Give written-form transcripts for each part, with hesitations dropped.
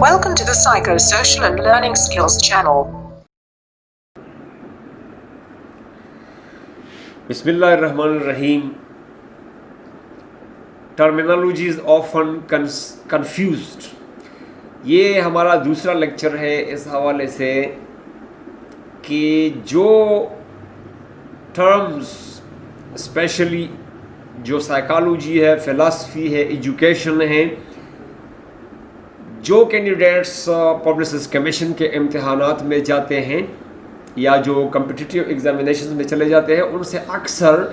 Welcome to the Psychosocial and Learning Skills channel. Bismillahirrahmanirrahim. Terminology is often confused. یہ ہمارا دوسرا lecture ہے اس حوالے سے کہ جو ٹرمز اسپیشلی جو سائیکالوجی ہے، فلاسفی ہے، ایجوکیشن ہے، جو کینڈیڈیٹس پبلسسٹ کمیشن کے امتحانات میں جاتے ہیں یا جو کمپٹیٹیو ایگزامینیشنز میں چلے جاتے ہیں، ان سے اکثر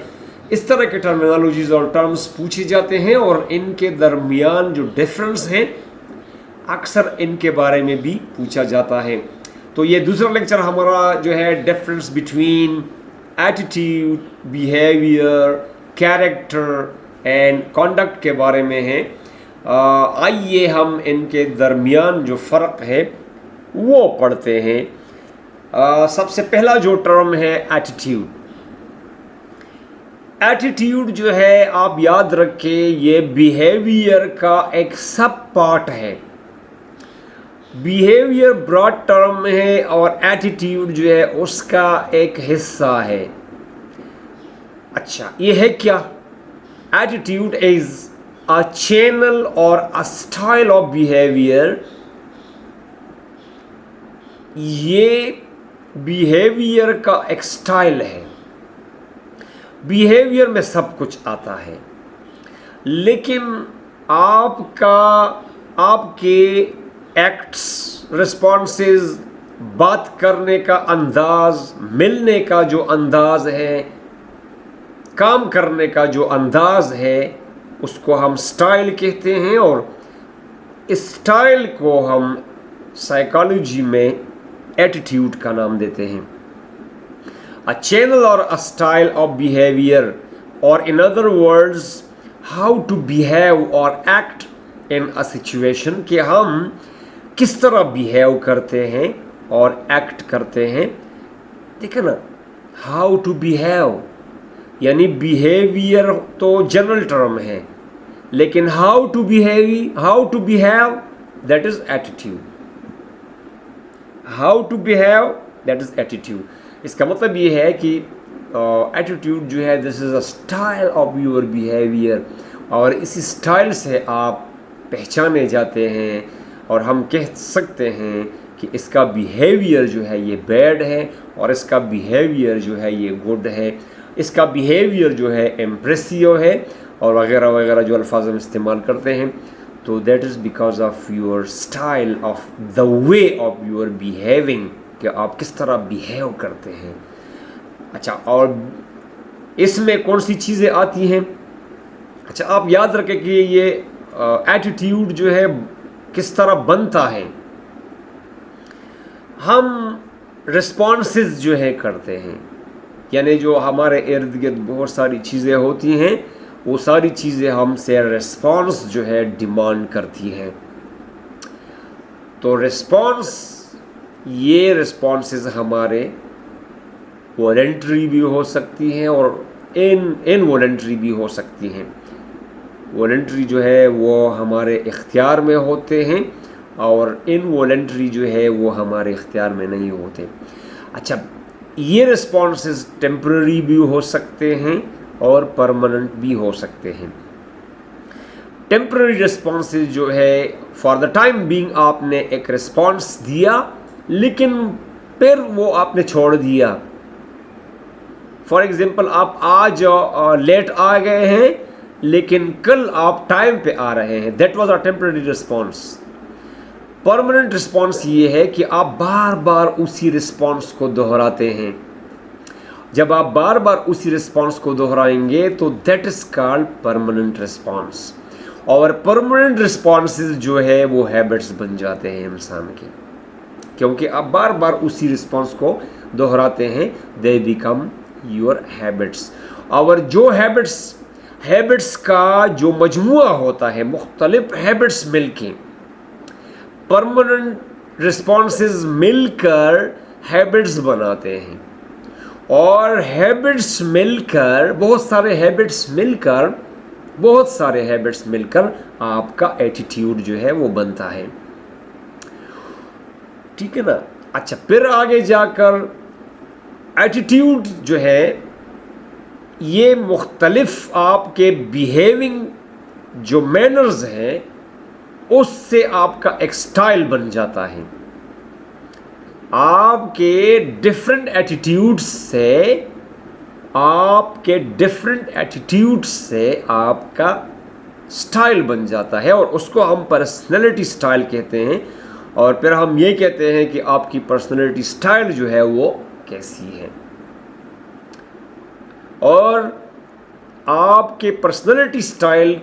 اس طرح کے ٹرمینالوجیز اور ٹرمز پوچھے جاتے ہیں اور ان کے درمیان جو ڈفرینس ہیں اکثر ان کے بارے میں بھی پوچھا جاتا ہے. تو یہ دوسرا لیکچر ہمارا جو ہے difference between attitude, behaviour, character and conduct کے بارے میں ہے. آئیے ہم ان کے درمیان جو فرق ہے وہ پڑھتے ہیں. سب سے پہلا جو ٹرم ہے ایٹیٹیوڈ. ایٹیٹیوڈ جو ہے آپ یاد رکھیں یہ بیہیویئر کا ایک سب پارٹ ہے. بیہیویئر براڈ ٹرم ہے اور ایٹیٹیوڈ جو ہے اس کا ایک حصہ ہے. اچھا یہ ہے کیا؟ Attitude is a channel or a style of behavior. یہ بیہیویئر کا ایک سٹائل ہے. بیہیویئر میں سب کچھ آتا ہے لیکن آپ کے ایکٹس، رسپانسز، بات کرنے کا انداز، ملنے کا جو انداز ہے، کام کرنے کا جو انداز ہے، اس کو ہم سٹائل کہتے ہیں اور اس سٹائل کو ہم سائیکالوجی میں ایٹیٹیوڈ کا نام دیتے ہیں. A channel or a style of behavior, or in other words how to behave or act in a situation, کہ ہم کس طرح بیہیو کرتے ہیں اور ایکٹ کرتے ہیں. دیکھیں نا، how to behave یعنی بیہیویئر تو جنرل ٹرم ہے لیکن how to behave that is attitude. How to behave that is attitude. اس کا مطلب یہ ہے کہ ایٹیٹیوڈ جو ہے this is a style of your behaviour اور اسی اسٹائل سے آپ پہچانے جاتے ہیں اور ہم کہہ سکتے ہیں کہ اس کا بیہیویئر جو ہے یہ بیڈ ہے اور اس کا بیہیویئر جو ہے یہ گڈ ہے. اس کا بیہیویئر جو ہے امپریسیو ہے اور وغیرہ وغیرہ جو الفاظ ہم استعمال کرتے ہیں. تو that is because of your style of the way of your behaving, کہ آپ کس طرح بیہیو کرتے ہیں. اچھا اور اس میں کون سی چیزیں آتی ہیں؟ اچھا آپ یاد رکھیں کہ یہ ایٹیٹیوڈ جو ہے کس طرح بنتا ہے. ہم رسپانسز جو ہے کرتے ہیں، یعنی جو ہمارے ارد گرد بہت ساری چیزیں ہوتی ہیں وہ ساری چیزیں ہم سے رسپانس جو ہے ڈیمانڈ کرتی ہیں. تو یہ رسپانسز ہمارے والنٹری بھی ہو سکتی ہیں اور انوالنٹری بھی ہو سکتی ہیں. والنٹری جو ہے وہ ہمارے اختیار میں ہوتے ہیں اور انوالنٹری جو ہے وہ ہمارے اختیار میں نہیں ہوتے. اچھا یہ رسپانسز ٹیمپرری بھی ہو سکتے ہیں اور پرماننٹ بھی ہو سکتے ہیں. ٹیمپرری رسپانسز جو ہے فار دا ٹائم بینگ آپ نے ایک رسپانس دیا لیکن پھر وہ آپ نے چھوڑ دیا. فار ایگزامپل آپ آج لیٹ آ گئے ہیں لیکن کل آپ ٹائم پہ آ رہے ہیں. That was a temporary response. Permanent response یہ ہے کہ آپ بار بار اسی رسپانس کو دہراتے ہیں. جب آپ بار بار اسی رسپانس کو دہرائیں گے تو that is called permanent response. اور پرماننٹ رسپانسز جو ہے وہ ہیبٹس بن جاتے ہیں انسان کے، کیونکہ آپ بار بار اسی رسپانس کو دہراتے ہیں. They become your habits. اور جو ہیبٹس کا جو مجموعہ ہوتا ہے، مختلف ہیبٹس مل کے، پرماننٹ رسپانسز مل کر ہیبٹس بناتے ہیں اور ہیبٹس مل کر، بہت سارے ہیبٹس مل کر بہت سارے ہیبٹس مل کر آپ کا ایٹیٹیوڈ جو ہے وہ بنتا ہے. ٹھیک ہے نا. اچھا پھر آگے جا کر ایٹیٹیوڈ جو ہے یہ مختلف آپ کے بیہیونگ جو مینرز ہیں اس سے آپ کا ایک سٹائل بن جاتا ہے. آپ کے ڈفرینٹ ایٹیٹیوڈ سے آپ کا سٹائل بن جاتا ہے اور اس کو ہم پرسنالٹی سٹائل کہتے ہیں. اور پھر ہم یہ کہتے ہیں کہ آپ کی پرسنالٹی سٹائل جو ہے وہ کیسی ہے. اور آپ کے پرسنالٹی سٹائل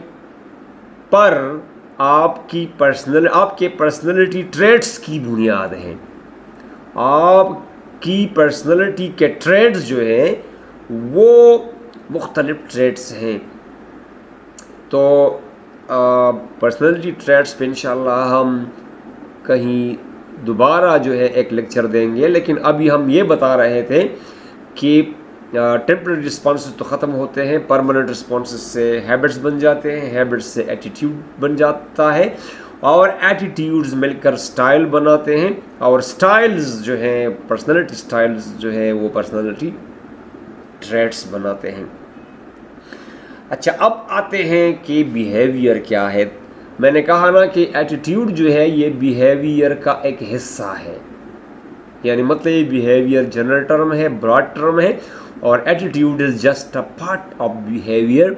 پر آپ کے پرسنالٹی ٹریٹس کی بنیاد ہے. آپ کی پرسنالٹی کے ٹریٹس جو ہیں وہ مختلف ٹریٹس ہیں. تو پرسنالٹی ٹریٹس پہ انشاءاللہ ہم کہیں دوبارہ جو ہے ایک لیکچر دیں گے. لیکن ابھی ہم یہ بتا رہے تھے کہ ٹیمپرری رسپانسز تو ختم ہوتے ہیں, پرماننٹ رسپانسز سے ہیبٹس بن جاتے ہیں, ہیبٹس سے ایٹیٹیوڈ بن جاتا ہے اور ایٹیٹیوڈز مل کر سٹائل بناتے ہیں اور سٹائلز جو ہیں پرسنالٹی سٹائلز جو ہے وہ پرسنالٹی ٹریٹس بناتے ہیں. اچھا اب آتے ہیں کہ بیہیویئر کیا ہے. میں نے کہا نا کہ ایٹیٹیوڈ جو ہے یہ بیہیویئر کا ایک حصہ ہے. یعنی مطلب یہ بیہیویئر جنرل ٹرم ہے, براڈ ٹرم ہے, اور attitude is just a part of behaviour.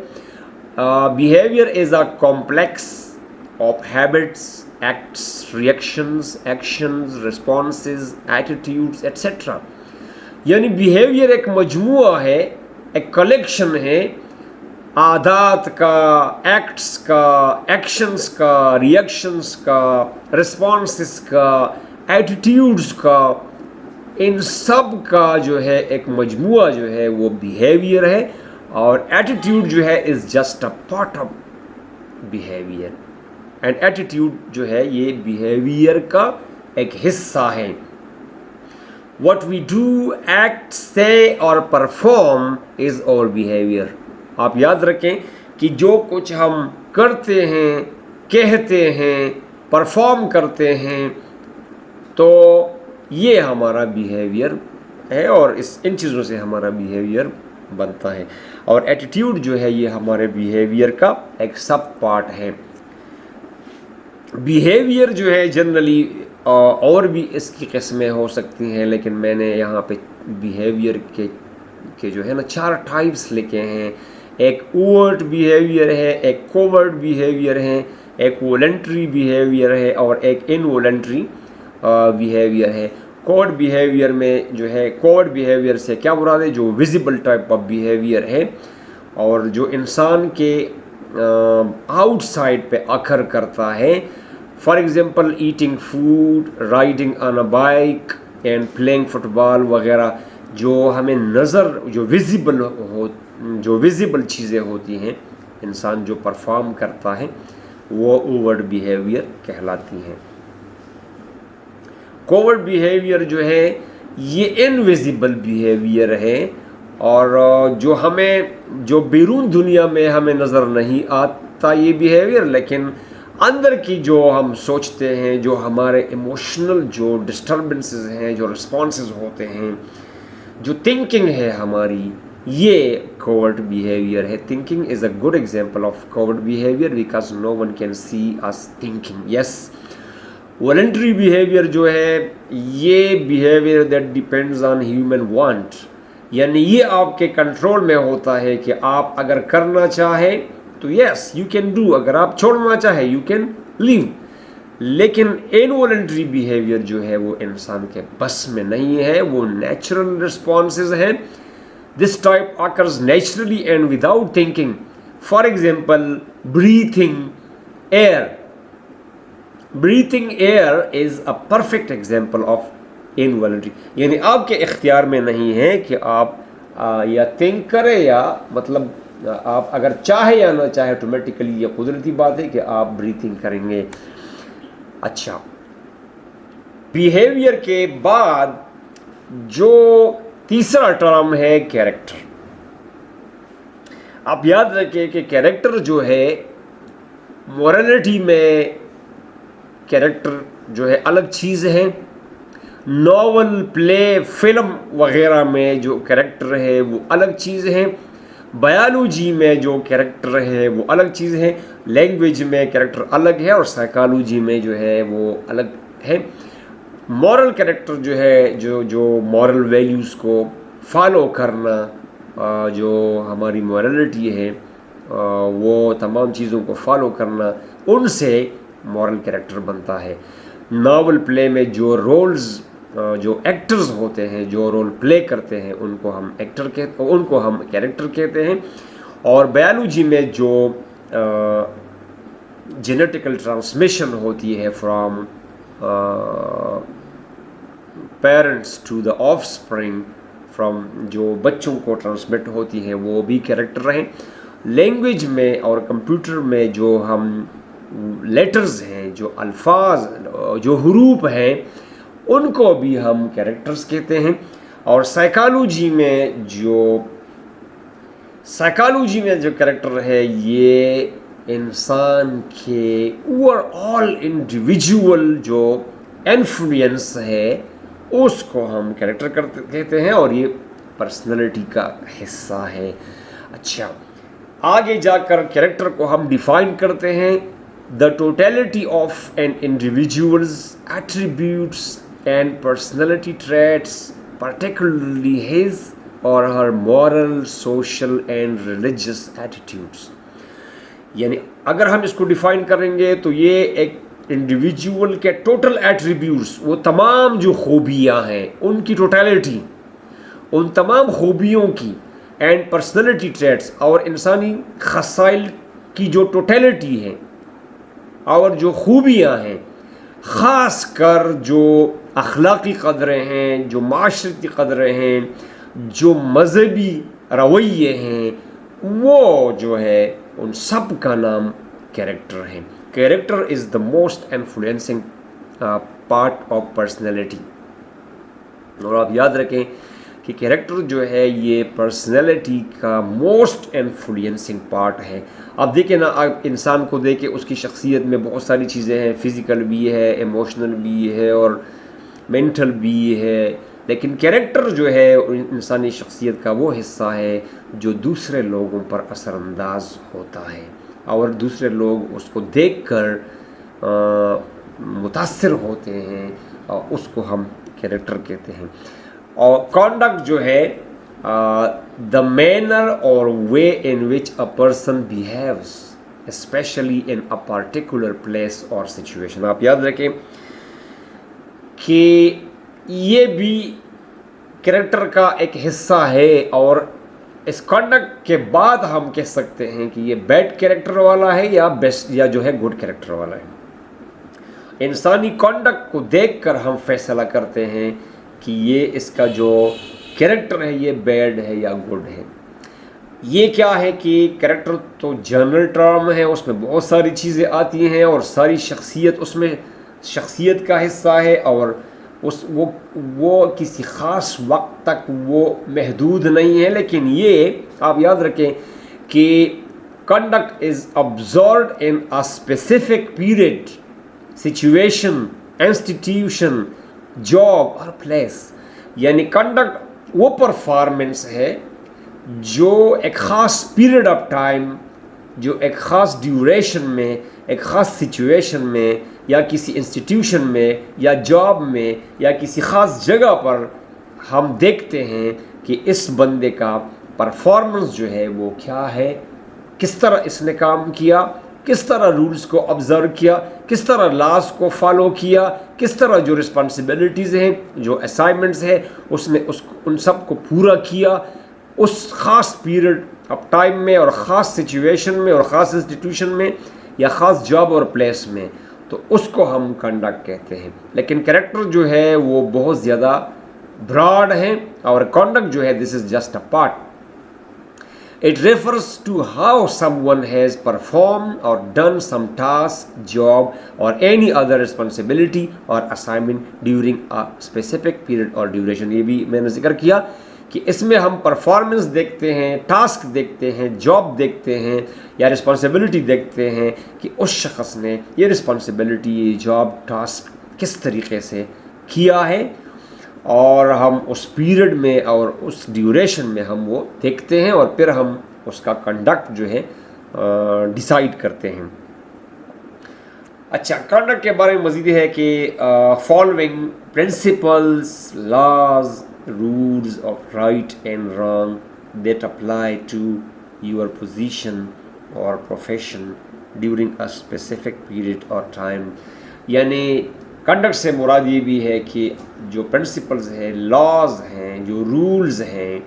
Behaviour is a complex of habits, acts, reactions, actions, responses, attitudes et cetera. یعنی بیہیویئر ایک مجموعہ ہے, ایک کلیکشن ہے عادات کا, ایکٹس کا, ایکشنز کا, ریئیکشنز کا, رسپانسز کا, ایٹیٹیوڈز کا. ان سب کا جو ہے ایک مجموعہ جو ہے وہ بیہیویئر ہے, اور ایٹیٹیوڈ جو ہے از just a part of behaviour. And attitude جو ہے یہ بیہیویئر کا ایک حصہ ہے. What we do, act, say اور perform is our behavior. آپ یاد رکھیں کہ جو کچھ ہم کرتے ہیں, کہتے ہیں, پرفارم کرتے ہیں تو یہ ہمارا بیہیویئر ہے, اور ان چیزوں سے ہمارا بیہیویئر بنتا ہے. اور ایٹیٹیوڈ جو ہے یہ ہمارے بیہیویئر کا ایک سب پارٹ ہے. بیہیویئر جو ہے جنرلی اور بھی اس کی قسمیں ہو سکتی ہیں, لیکن میں نے یہاں پہ بیہیویئر کے جو ہے نا 4 ٹائپس لکھے ہیں. ایک اوورٹ بیہیویئر ہے, ایک کوورٹ بیہیویئر ہے, ایک وولنٹری بیہیویئر ہے, اور ایک انوولنٹری بیہیویئر ہے. کوورٹ بیہیویئر میں جو ہے, کوورٹ بیہیویئر سے کیا مراد ہے, جو ویزیبل ٹائپ آف بیہیویئر ہے اور جو انسان کے آؤٹ سائڈ پہ اکر کرتا ہے. For example eating food, riding on a bike and playing football وغیرہ. جو ہمیں نظر جو ویزیبل چیزیں ہوتی ہیں, انسان جو پرفارم کرتا ہے وہ اوورٹ بیہیویئر کہلاتی ہیں. کوورٹ بیہیویئر جو ہے یہ انویزیبل بیہیویئر ہے, اور جو بیرون دنیا میں ہمیں نظر نہیں آتا یہ بیہیویئر, لیکن اندر کی جو ہم سوچتے ہیں, جو ہمارے ایموشنل جو ڈسٹربنسز ہیں, جو رسپانسز ہوتے ہیں, جو تھنکنگ ہے ہماری, یہ کوورٹ بیہیویئر ہے. Thinking is a good example of covert behaviour because no one can see اس تھنکنگ. یس. والنٹری بیہیویئر جو ہے یہ behaviour that depends on human want, یعنی یہ آپ کے کنٹرول میں ہوتا ہے کہ آپ اگر کرنا چاہیں تو یس یو کین ڈو, اگر آپ چھوڑنا چاہیں یو کین لیو. لیکن انوالنٹری بیہیویئر جو ہے وہ انسان کے بس میں نہیں ہے, وہ نیچرل رسپانسز ہیں. This type occurs naturally and without thinking. For example, breathing air. Breathing air is a perfect example of involuntary. یعنی آپ کے اختیار میں نہیں ہے کہ آپ یا تھنک کریں یا مطلب آپ اگر چاہے یا نہ چاہے آٹومیٹیکلی یہ قدرتی بات ہے کہ آپ بریتھنگ کریں گے. اچھا, بیہیویئر کے بعد جو تیسرا ٹرم ہے کیریکٹر. آپ یاد رکھیں کہ کیریکٹر جو ہے مورالٹی میں کیریکٹر جو ہے الگ چیز ہے، ناول، پلے، فلم وغیرہ میں جو کیریکٹر ہے وہ الگ چیز ہے، بایولوجی میں جو کیریکٹر ہے وہ الگ چیز ہے، لینگویج میں کیریکٹر الگ ہے، اور سائیکالوجی میں جو ہے وہ الگ ہے۔ مورل کیریکٹر جو ہے جو مورل ویلیوز کو فالو کرنا، جو ہماری مورالٹی ہے وہ تمام چیزوں کو فالو کرنا، ان سے مورل کیریکٹر بنتا ہے۔ ناول پلے میں جو رولز، جو ایکٹرز ہوتے ہیں جو رول پلے کرتے ہیں ان کو ہم کیریکٹر کہتے ہیں، اور بایولوجی میں جو جینیٹیکل ٹرانسمیشن ہوتی ہے from parents to the offspring, from جو بچوں کو ٹرانسمٹ ہوتی ہے وہ بھی کیریکٹر ہیں۔ لینگویج میں اور کمپیوٹر میں جو ہم لیٹرز ہیں، جو الفاظ، جو حروف ہیں، ان کو بھی ہم کیریکٹرز کہتے ہیں۔ اور سائیکالوجی میں جو کیریکٹر ہے یہ انسان کے اوور آل انڈیویجول جو انفلوئنس ہے اس کو ہم کیریکٹر کہتے ہیں، اور یہ پرسنالٹی کا حصہ ہے۔ اچھا، آگے جا کر کیریکٹر کو ہم ڈیفائن کرتے ہیں: the totality of an individual's attributes and personality traits, particularly his or her moral, social and religious attitudes۔ یعنی اگر ہم اس کو ڈیفائن کریں گے تو یہ ایک انڈیویجول کے ٹوٹل ایٹریبیوٹس، وہ تمام جو خوبیاں ہیں ان کی ٹوٹیلٹی، ان تمام خوبیوں کی، اینڈ پرسنالٹی ٹریٹس، اور انسانی خصائل کی جو ٹوٹیلٹی ہے اور جو خوبیاں ہیں، خاص کر جو اخلاقی قدریں ہیں، جو معاشرتی قدریں ہیں، جو مذہبی رویے ہیں، وہ جو ہے ان سب کا نام کیریکٹر ہے۔ Character is the most influencing part of personality. اور آپ یاد رکھیں کہ کیریکٹر جو ہے یہ پرسنالٹی کا موسٹ انفلوئنسنگ پارٹ ہے۔ آپ دیکھیں نا، آپ انسان کو دیکھیں، اس کی شخصیت میں بہت ساری چیزیں ہیں، فزیکل بھی ہے، ایموشنل بھی ہے، اور مینٹل بھی ہے، لیکن کیریکٹر جو ہے انسانی شخصیت کا وہ حصہ ہے جو دوسرے لوگوں پر اثر انداز ہوتا ہے، اور دوسرے لوگ اس کو دیکھ کر متاثر ہوتے ہیں، اور اس کو ہم کیریکٹر کہتے ہیں۔ اور کانڈکٹ جو ہے the manner or way in which a person behaves especially in a particular place or situation۔ آپ یاد رکھیں کہ یہ بھی کریکٹر کا ایک حصہ ہے، اور اس کانڈکٹ کے بعد ہم کہہ سکتے ہیں کہ یہ بیڈ کریکٹر والا ہے یا بیسٹ، یا جو ہے گڈ کریکٹر والا ہے۔ انسانی کانڈکٹ کو دیکھ کر ہم فیصلہ کرتے ہیں کہ یہ اس کا جو کریکٹر ہے یہ بیڈ ہے یا گڈ ہے۔ یہ کیا ہے کہ کریکٹر تو جنرل ٹرم ہے، اس میں بہت ساری چیزیں آتی ہیں، اور ساری شخصیت اس میں شخصیت کا حصہ ہے، اور وہ کسی خاص وقت تک وہ محدود نہیں ہے۔ لیکن یہ آپ یاد رکھیں کہ conduct is observed in a specific period, situation, institution, job اور place۔ یعنی کنڈکٹ وہ پرفارمنس ہے جو ایک خاص پیریڈ آف ٹائم، جو ایک خاص ڈیوریشن میں، ایک خاص سچویشن میں، یا کسی انسٹیٹیوشن میں، یا جاب میں، یا کسی خاص جگہ پر ہم دیکھتے ہیں کہ اس بندے کا پرفارمنس جو ہے وہ کیا ہے، کس طرح اس نے کام کیا، کس طرح رولز کو آبزرو کیا، کس طرح لاز کو فالو کیا، کس طرح جو رسپانسبلٹیز ہیں، جو اسائنمنٹس ہیں، اس نے ان سب کو پورا کیا اس خاص پیریڈ آف ٹائم میں، اور خاص سچویشن میں، اور خاص انسٹیٹیوشن میں، یا خاص جاب اور پلیس میں، تو اس کو ہم کنڈکٹ کہتے ہیں۔ لیکن کریکٹر جو ہے وہ بہت زیادہ براڈ ہے، اور کنڈکٹ جو ہے this is just a part. It refers to how someone has performed or done some task, job or any other responsibility or assignment during a specific period or duration۔ یہ بھی میں نے ذکر کیا کہ اس میں ہم پرفارمنس دیکھتے ہیں، ٹاسک دیکھتے ہیں، جاب دیکھتے ہیں یا رسپانسبلٹی دیکھتے ہیں کہ اس شخص نے یہ رسپانسبلٹی، یہ جاب، ٹاسک کس طریقے سے کیا ہے، اور ہم اس پیریڈ میں اور اس ڈیوریشن میں ہم وہ دیکھتے ہیں اور پھر ہم اس کا کنڈکٹ جو ہے ڈیسائیڈ کرتے ہیں۔ اچھا، کنڈکٹ کے بارے میں مزید ہے کہ following principles, laws, rules of right and wrong that apply to your position اور profession during a specific period اور ٹائم، یعنی کنڈکٹ سے مراد یہ بھی ہے کہ جو پرنسپلز ہیں، لاز ہیں، جو رولز ہیں،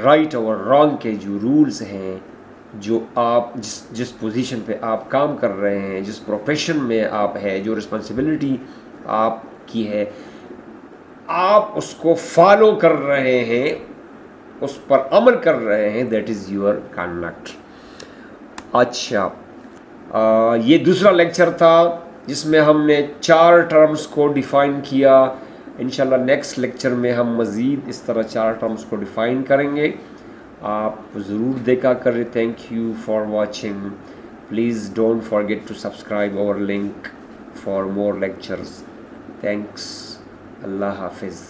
رائٹ اور رانگ کے جو رولز ہیں، جو آپ جس پوزیشن پہ آپ کام کر رہے ہیں، جس پروفیشن میں آپ ہے، جو رسپانسبلٹی آپ کی ہے، آپ اس کو فالو کر رہے ہیں، اس پر عمل کر رہے ہیں، دیٹ از یور کنڈکٹ۔ اچھا، یہ دوسرا لیکچر تھا جس میں ہم نے 4 ٹرمز کو ڈیفائن کیا۔ انشاءاللہ نیکسٹ لیکچر میں ہم مزید اس طرح 4 ٹرمز کو ڈیفائن کریں گے۔ آپ ضرور دیکھا کریں۔ Thank you for watching. Please don't forget to subscribe اور link for more lectures. Thanks. اللہ حافظ۔